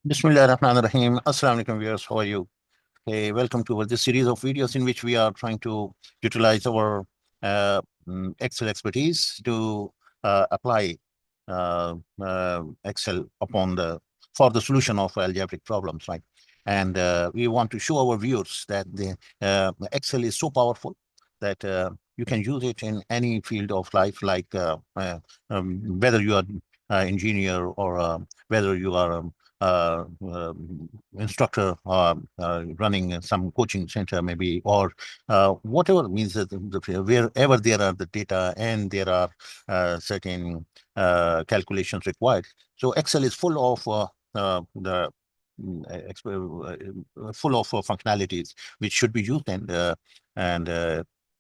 Bismillah ar-Rahman ar-Rahim. Assalamu alaikum viewers. How are you? Hey, welcome to this series of videos in which we are trying to utilize our Excel expertise to apply Excel upon for the solution of algebraic problems, right? And we want to show our viewers that the Excel is so powerful that you can use it in any field of life, like whether you are an engineer or whether you are uh, uh, instructor running some coaching center maybe, or whatever means that wherever there are the data and there are certain calculations required. So Excel is full of the full of functionalities which should be used, and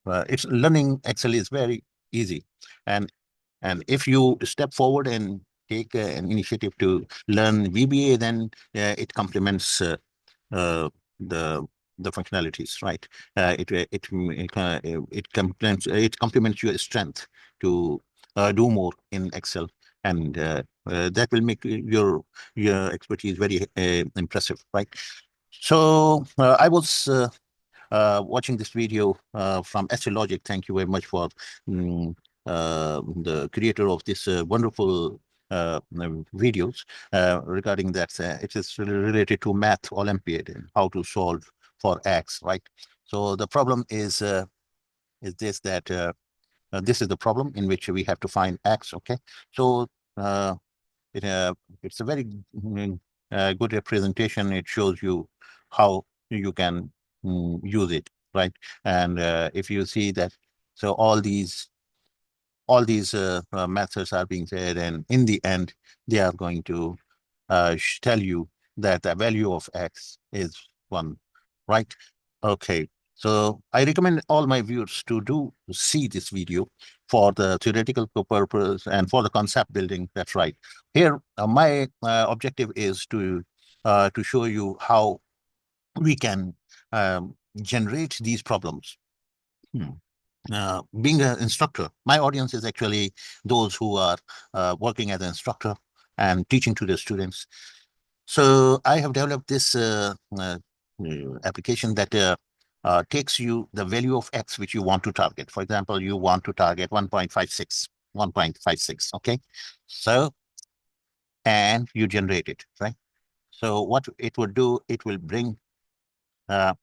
it's learning Excel is very easy. And and if you step forward and take an initiative to learn VBA, then it complements uh, the the functionalities, right? It complements your strength to do more in Excel, and that will make your expertise very impressive, right? So I was watching this video from SC Logic. Thank you very much for mm, the creator of this wonderful videos regarding that. It is related to Math Olympiad and how to solve for X, right? So the problem is this, that this is the problem in which we have to find X. Okay, so uh, it it's a very good representation. It shows you how you can use it, right? And if you see that, so all these methods are being said, and in the end, they are going to tell you that the value of X is 1, right? Okay. So I recommend all my viewers to see this video for the theoretical purpose and for the concept building. That's right. Here, my objective is to show you how we can generate these problems. Hmm. Being an instructor, my audience is actually those who are working as an instructor and teaching to the students. So I have developed this application that takes you the value of X which you want to target. For example, you want to target 1.56, 1.56. Okay. So, and you generate it, right? So what it would do, it will bring uh,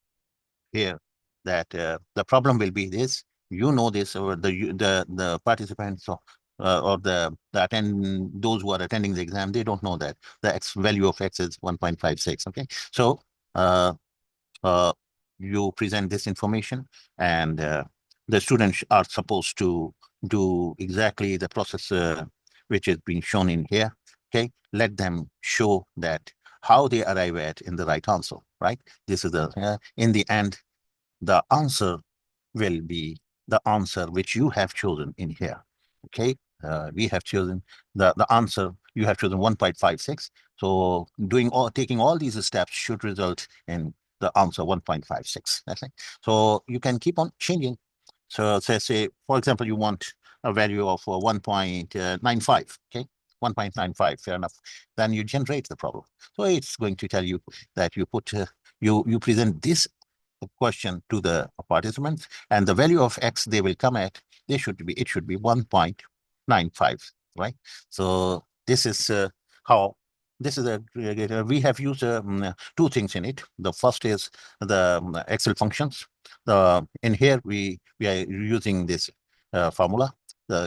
here that the problem will be this. You know this, or the participants or the those who are attending the exam, they don't know that the X value of X is 1.56. Okay, so uh, uh, you present this information, and the students are supposed to do exactly the process which is being shown in here. Okay, let them show that how they arrive at in the right answer, right? This is the in the end, the answer will be the answer which you have chosen in here. Okay, we have chosen the answer. You have chosen 1.56. So taking all these steps should result in the answer 1.56. Okay, so you can keep on changing. So say for example, you want a value of 1.95. Okay, 1.95. Fair enough. Then you generate the problem. So it's going to tell you that you present this question to the participants, and the value of X they will come at, it should be 1.95, right? So this is how this is we have used two things in it. The first is the Excel functions. In here we are using this formula.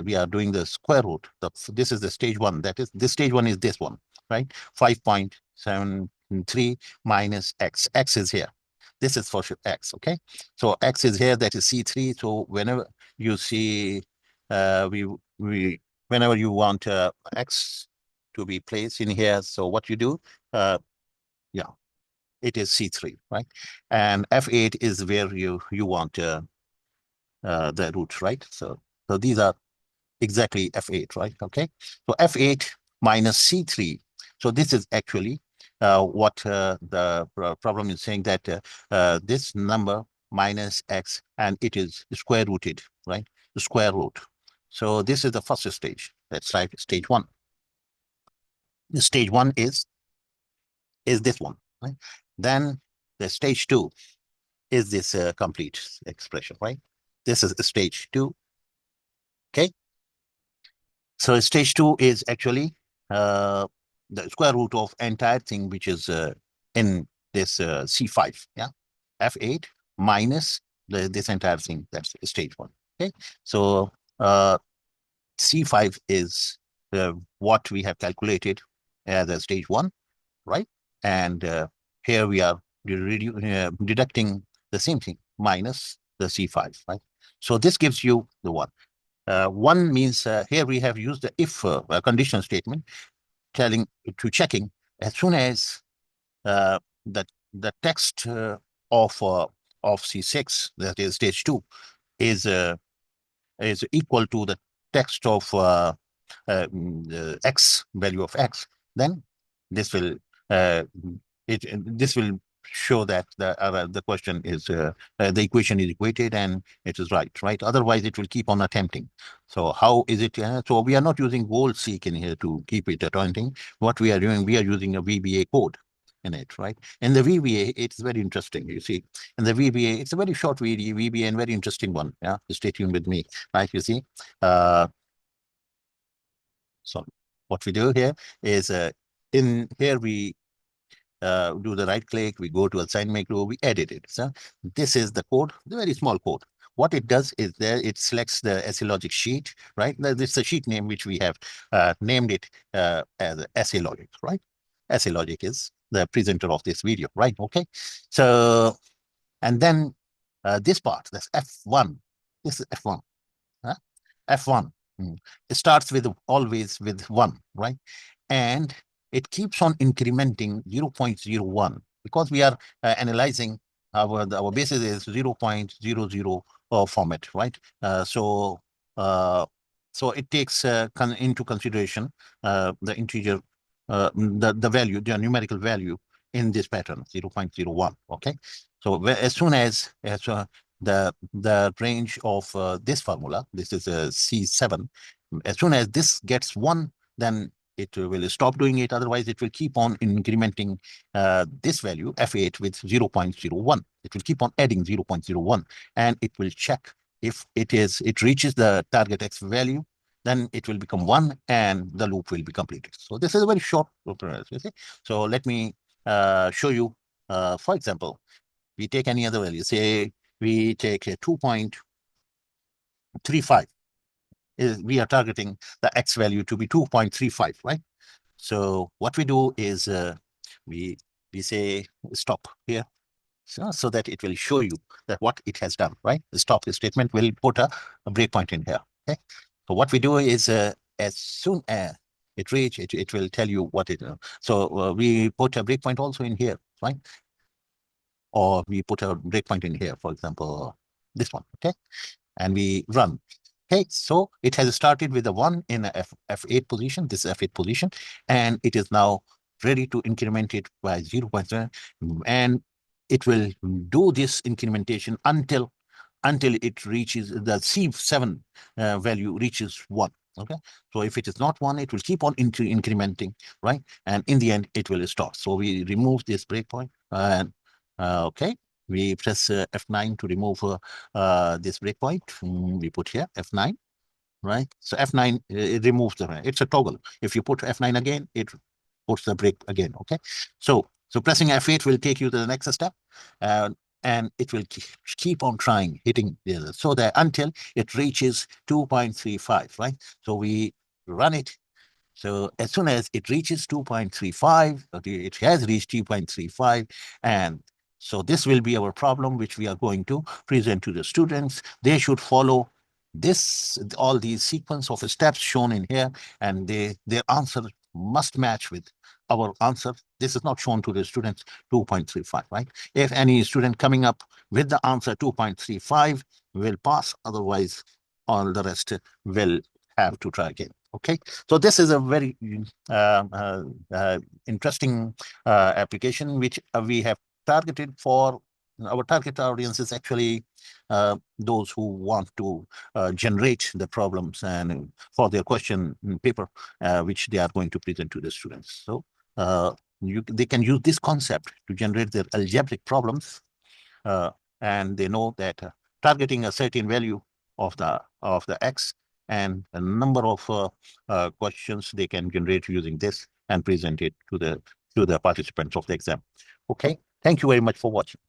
We are doing the square root. This is the stage one. That is, this stage one is this one, right? 5.73 minus X. X is here. This is for X, okay? So X is here, that is C3. So whenever you see, we whenever you want X to be placed in here, so what you do, yeah, it is C3, right? And F8 is where you want the root, right? So these are exactly F8, right? Okay, so F8 minus C3. So this is actually what the problem is saying, that this number minus X, and it is square rooted, right? The square root. So this is the first stage. That's right, stage one. The stage one is is this one, right? Then the stage 2 is this complete expression, right? This is stage 2. Okay. So stage 2 is actually the square root of entire thing, which is in this C5, yeah, F8 minus this entire thing. That's stage 1. Okay. So C5 is what we have calculated as a stage 1, right? And here we are deducting the same thing minus the C5, right? So this gives you the 1. 1 means here we have used the if conditional statement, telling to checking as soon as uh, the text of C6, that is stage 2, is equal to the text of x, value of x, then this will uh, this will show that the question is the equation is equated and it is right. Otherwise it will keep on attempting. So how is it? So we are not using goal seek in here to keep it attempting. What we are doing, we are using a VBA code in it, right? In the VBA, it's very interesting. You see, in the VBA, it's a very short VBA and very interesting one. Yeah, stay tuned with me, right? You see, so what we do here is in here we do the right click, we go to assignment group, we edit it. So this is the code, the very small code. What it does is there it selects the SE logic sheet, right? This is the sheet name which we have named it as SE logic, right? SE logic is the presenter of this video, right? Okay. So, and then this part, that's F1. This is F1. Huh? F1. It starts with always with 1, right? And it keeps on incrementing 0.01 because we are analyzing our basis is 0.00 format, right? So it takes into consideration the integer, the value, the numerical value in this pattern 0.01. Okay, so as soon as the range of this formula, this is a C7, as soon as this gets 1, then it will stop doing it. Otherwise, it will keep on incrementing this value, F8, with 0.01. It will keep on adding 0.01, and it will check if it reaches the target X value, then it will become 1, and the loop will be completed. So this is a very short loop. So let me show you, for example, we take any other value, say we take a 2.35. We are targeting the X value to be 2.35, right? So what we do is we say stop here, so that it will show you that what it has done, right? The stop statement will put a breakpoint in here. Okay. So what we do is as soon as it reach, it will tell you what it. So we put a breakpoint also in here, right? Or we put a breakpoint in here, for example, this one. Okay, and we run. Okay, so it has started with a 1 in a F8 position, this F8 position, and it is now ready to increment it by 0.7, and it will do this incrementation until it reaches the C7 value reaches 1. Okay, so if it is not 1, it will keep on incrementing, right? And in the end, it will stop. So we remove this breakpoint, and okay, we press F9 to remove this breakpoint. We put here F9, right? So F9, it removes it's a toggle. If you put F9 again, it puts the break again. Okay, so pressing F8 will take you to the next step, and it will keep on trying hitting the other, so that until it reaches 2.35, right? So we run it. So as soon as it reaches 2.35, it has reached 2.35, and so this will be our problem, which we are going to present to the students. They should follow all these sequence of steps shown in here, and their answer must match with our answer. This is not shown to the students 2.35, right? If any student coming up with the answer 2.35 will pass, otherwise all the rest will have to try again. Okay, so this is a very interesting application which we have targeted for. Our target audience is actually those who want to generate the problems and for their question paper, which they are going to present to the students. So they can use this concept to generate their algebraic problems, and they know that targeting a certain value of the x and a number of questions they can generate using this and present it to the participants of the exam. Okay, thank you very much for watching.